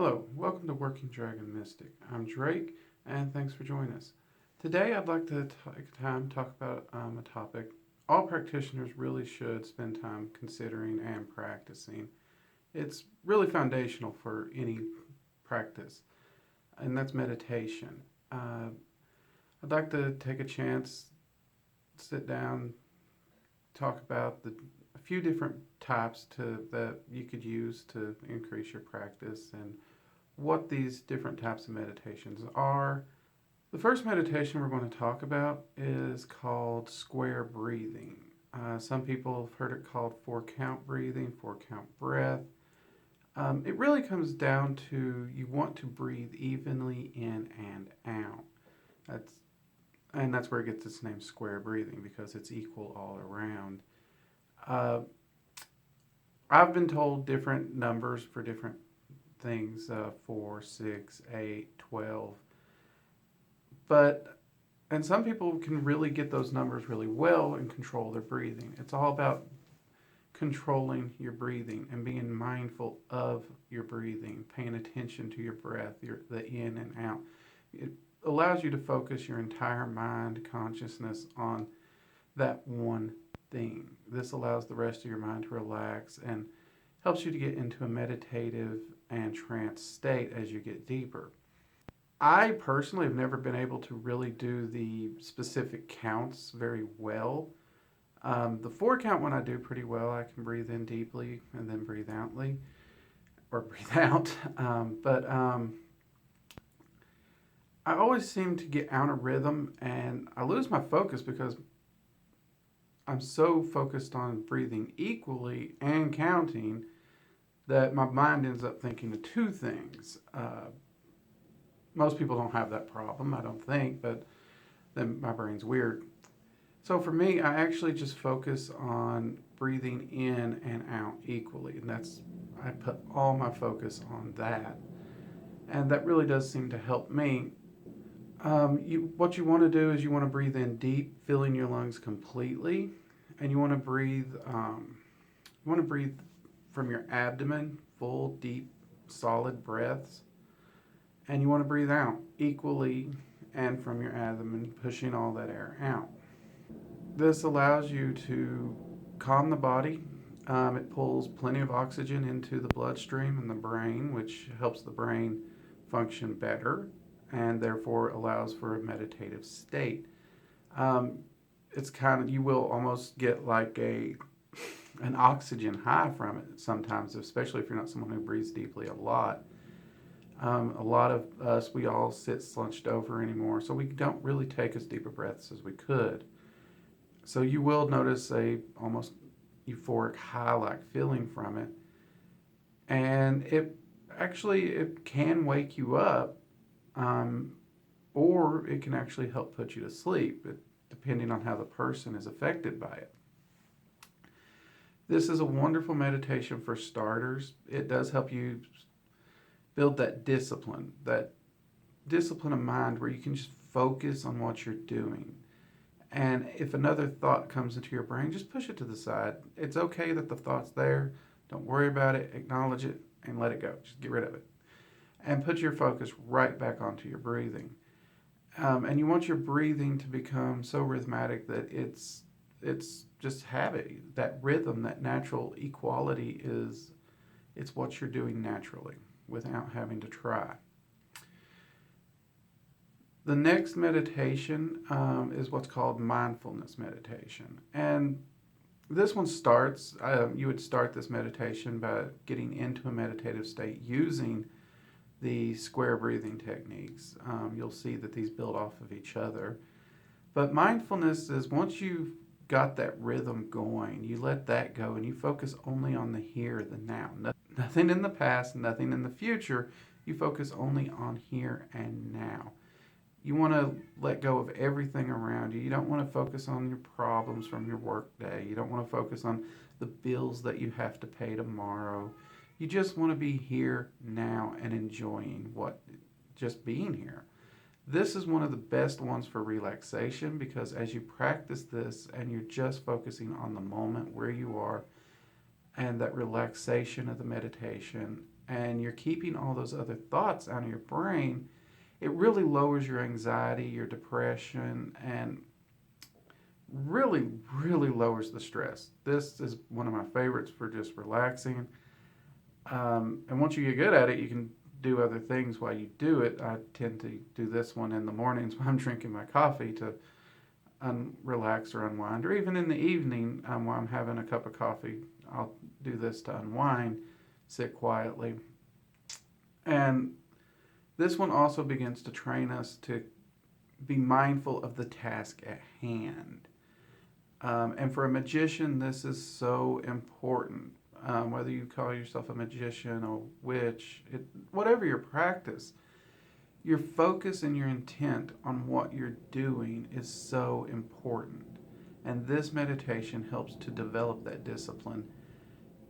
Hello, welcome to Working Dragon Mystic. I'm Drake, and thanks for joining us. Today, I'd like to take time to talk about a topic all practitioners really should spend time considering and practicing. It's really foundational for any practice, and that's meditation. Uh, I'd like to take a chance, sit down, talk about a few different types that you could use to increase your practice and what these different types of meditations are. The first meditation we're going to talk about is called square breathing. Some people have heard it called 4 count breathing, 4 count breath. It really comes down to you want to breathe evenly in and out. That's that's where it gets its name square breathing because it's equal all around. Uh, I've been told different numbers for different things 4, 6, 8, 12. But, and some people can really get those numbers really well and control their breathing. It's all about controlling your breathing and being mindful of your breathing, paying attention to your breath, the in and out. It allows you to focus your entire mind, consciousness on that one thing. This allows the rest of your mind to relax and helps you to get into a meditative and trance state as you get deeper. I personally have never been able to really do the specific counts very well. The 4 count one I do pretty well. I can breathe in deeply and then breathe outly, or breathe out. But I always seem to get out of rhythm and I lose my focus because I'm so focused on breathing equally and counting that my mind ends up thinking of two things. Most people don't have that problem, I don't think, but then my brain's weird. So for me, I actually just focus on breathing in and out equally, and I put all my focus on that, and that really does seem to help me. What you want to do is you want to breathe in deep, filling your lungs completely, and you want to breathe from your abdomen, full, deep, solid breaths. And you want to breathe out equally and from your abdomen, pushing all that air out. This allows you to calm the body. It pulls plenty of oxygen into the bloodstream and the brain, which helps the brain function better and therefore allows for a meditative state. It's you will almost get like an oxygen high from it sometimes, especially if you're not someone who breathes deeply a lot. A lot of us, we all sit slunched over anymore, so we don't really take as deep a breaths as we could. So you will notice a almost euphoric high-like feeling from it, and it can wake you up, or it can actually help put you to sleep, depending on how the person is affected by it. This is a wonderful meditation for starters. It does help you build that discipline of mind where you can just focus on what you're doing. And if another thought comes into your brain, just push it to the side. It's okay that the thought's there. Don't worry about it. Acknowledge it and let it go. Just get rid of it. And put your focus right back onto your breathing. And you want your breathing to become so rhythmic that it's just habit. That rhythm, that natural equality it's what you're doing naturally without having to try. The next meditation is what's called mindfulness meditation. And this one starts, you would start this meditation by getting into a meditative state using the square breathing techniques. You'll see that these build off of each other. But mindfulness is once you've got that rhythm going, you let that go and you focus only on the here, the now. Nothing in the past, nothing in the future. You focus only on here and now. You want to let go of everything around you. You don't want to focus on your problems from your work day. You don't want to focus on the bills that you have to pay tomorrow. You just want to be here now and enjoying just being here. This is one of the best ones for relaxation because as you practice this and you're just focusing on the moment where you are and that relaxation of the meditation and you're keeping all those other thoughts out of your brain, it really lowers your anxiety, your depression, and really, really lowers the stress. This is one of my favorites for just relaxing. And once you get good at it, you can do other things while you do it. I tend to do this one in the mornings when I'm drinking my coffee to relax or unwind, or even in the evening while I'm having a cup of coffee. I'll do this to unwind, sit quietly. And this one also begins to train us to be mindful of the task at hand. And for a magician, this is so important. Whether you call yourself a magician or witch, whatever your practice, your focus and your intent on what you're doing is so important. And this meditation helps to develop that discipline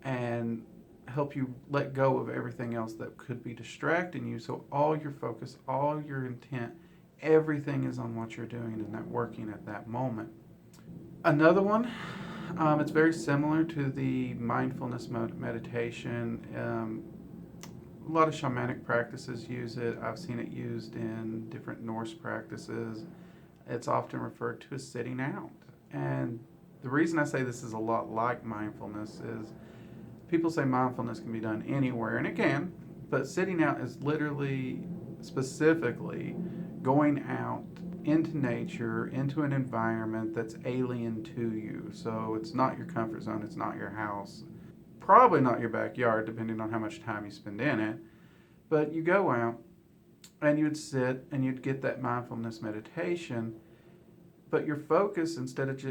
and help you let go of everything else that could be distracting you. So all your focus, all your intent, everything is on what you're doing and that working at that moment. Another one, it's very similar to the mindfulness meditation. A lot of shamanic practices use it. I've seen it used in different Norse practices. It's often referred to as sitting out. And the reason I say this is a lot like mindfulness is people say mindfulness can be done anywhere, and it can, but sitting out is literally, specifically, going out into nature, into an environment that's alien to you. So it's not your comfort zone, it's not your house, probably not your backyard, depending on how much time you spend in it. But you go out and you'd sit and you'd get that mindfulness meditation, but your focus instead of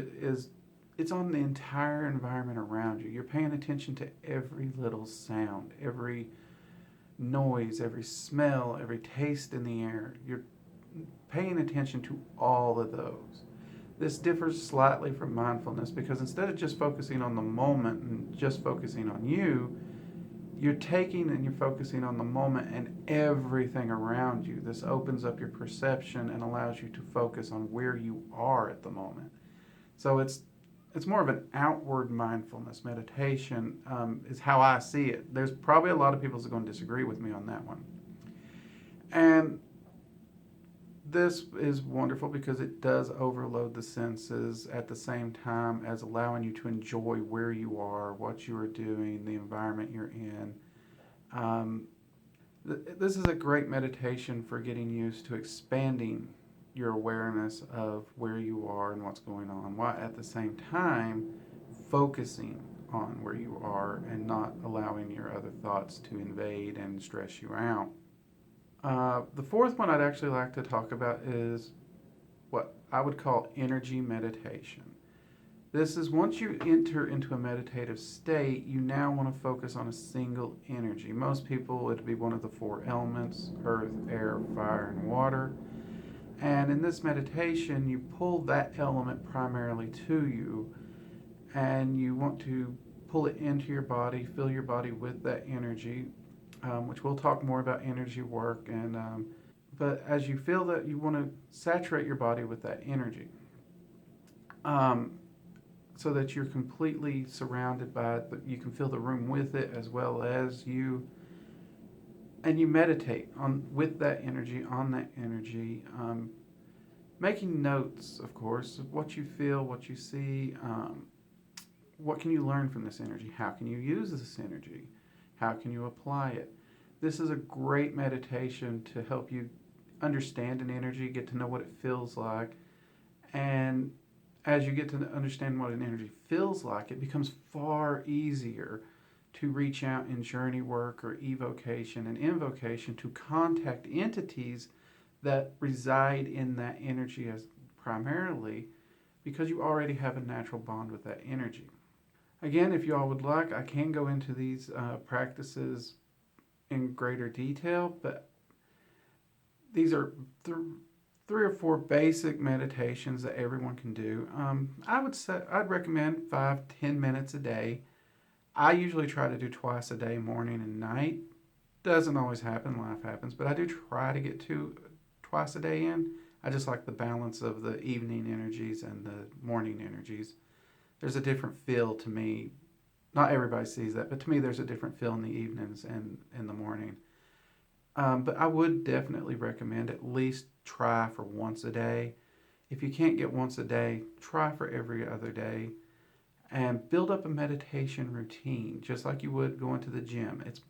it's on the entire environment around you. You're paying attention to every little sound, every noise, every smell, every taste in the air. You're paying attention to all of those. This differs slightly from mindfulness because instead of just focusing on the moment and just focusing on you, you're taking and you're focusing on the moment and everything around you. This opens up your perception and allows you to focus on where you are at the moment. So it's more of an outward mindfulness meditation, is how I see it. There's probably a lot of people that are going to disagree with me on that one. And this is wonderful because it does overload the senses at the same time as allowing you to enjoy where you are, what you are doing, the environment you're in. This is a great meditation for getting used to expanding your awareness of where you are and what's going on, while at the same time focusing on where you are and not allowing your other thoughts to invade and stress you out. The fourth one I'd actually like to talk about is what I would call energy meditation. This is once you enter into a meditative state, you now want to focus on a single energy. Most people, it'd be one of the four elements: earth, air, fire, and water. And in this meditation, you pull that element primarily to you, and you want to pull it into your body, fill your body with that energy, which we'll talk more about energy work. But as you feel that, you want to saturate your body with that energy, so that you're completely surrounded by it, but you can feel the room with it as well as you. And you meditate with that energy, on that energy, making notes, of course, of what you feel, what you see, what can you learn from this energy, how can you use this energy, how can you apply it. This is a great meditation to help you understand an energy, get to know what it feels like, and as you get to understand what an energy feels like, it becomes far easier to reach out in journey work or evocation and invocation to contact entities that reside in that energy as primarily, because you already have a natural bond with that energy. Again, if you all would like, I can go into these practices in greater detail, but these are three or four basic meditations that everyone can do. I'd recommend 5-10 minutes a day. I usually try to do twice a day, morning and night. Doesn't always happen, life happens, but I do try to get twice a day in. I just like the balance of the evening energies and the morning energies. There's a different feel to me Not everybody sees that, but to me, there's a different feel in the evenings and in the morning. But I would definitely recommend at least try for once a day. If you can't get once a day, try for every other day and build up a meditation routine, just like you would going to the gym. It's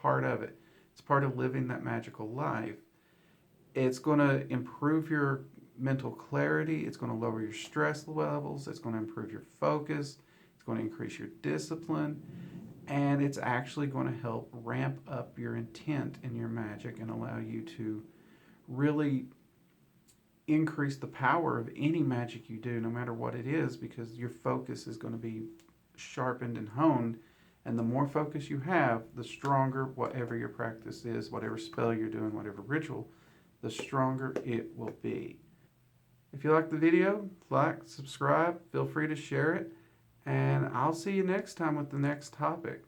part of it. It's part of living that magical life. It's going to improve your mental clarity. It's going to lower your stress levels. It's going to improve your focus. It's going to increase your discipline. And it's actually going to help ramp up your intent in your magic and allow you to really increase the power of any magic you do, no matter what it is, because your focus is going to be sharpened and honed. And the more focus you have, the stronger whatever your practice is, whatever spell you're doing, whatever ritual, the stronger it will be. If you like the video, like, subscribe, feel free to share it, and I'll see you next time with the next topic.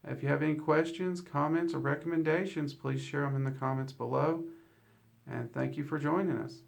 If you have any questions, comments, or recommendations, please share them in the comments below. And thank you for joining us.